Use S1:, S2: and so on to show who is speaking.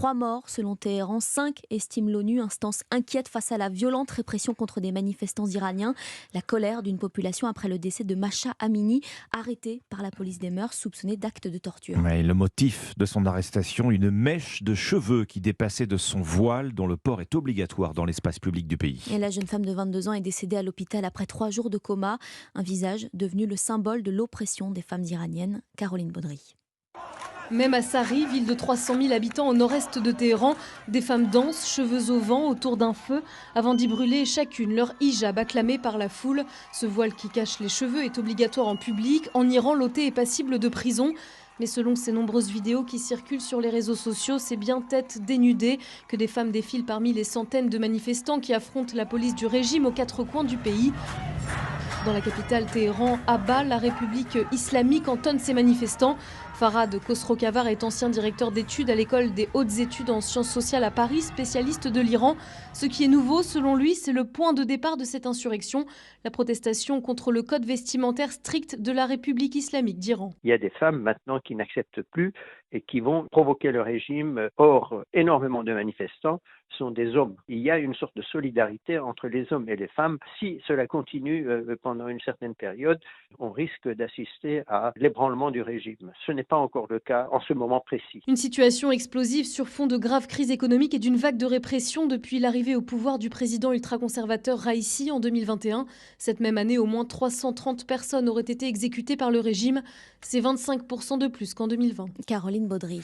S1: 3 morts selon Téhéran, 5 estime l'ONU, instance inquiète face à la violente répression contre des manifestants iraniens. La colère d'une population après le décès de Mahsa Amini, arrêté par la police des mœurs, soupçonné d'actes de torture.
S2: Ouais, le motif de son arrestation, une mèche de cheveux qui dépassait de son voile dont le port est obligatoire dans l'espace public du pays.
S1: Et la jeune femme de 22 ans est décédée à l'hôpital après 3 jours de coma. Un visage devenu le symbole de l'oppression des femmes iraniennes. Caroline Baudry.
S3: Même à Sari, ville de 300 000 habitants au nord-est de Téhéran, des femmes dansent, cheveux au vent, autour d'un feu, avant d'y brûler chacune leur hijab acclamé par la foule. Ce voile qui cache les cheveux est obligatoire en public. En Iran, l'ôter est passible de prison. Mais selon ces nombreuses vidéos qui circulent sur les réseaux sociaux, c'est bien tête dénudée que des femmes défilent parmi les centaines de manifestants qui affrontent la police du régime aux 4 coins du pays. Dans la capitale Téhéran, à Bas, la République islamique entonne ses manifestants. Farhad Khosrokavar est ancien directeur d'études à l'école des hautes études en sciences sociales à Paris, spécialiste de l'Iran. Ce qui est nouveau, selon lui, c'est le point de départ de cette insurrection, la protestation contre le code vestimentaire strict de la République islamique d'Iran.
S4: Il y a des femmes maintenant qui n'acceptent plus et qui vont provoquer le régime. Or, énormément de manifestants sont des hommes. Il y a une sorte de solidarité entre les hommes et les femmes. Si cela continue pendant une certaine période, on risque d'assister à l'ébranlement du régime. Ce n'est pas encore le cas en ce moment précis.
S3: Une situation explosive sur fond de graves crises économiques et d'une vague de répression depuis l'arrivée au pouvoir du président ultra-conservateur Raïssi en 2021. Cette même année, au moins 330 personnes auraient été exécutées par le régime. C'est 25% de plus qu'en 2020.
S1: Caroline Baudry.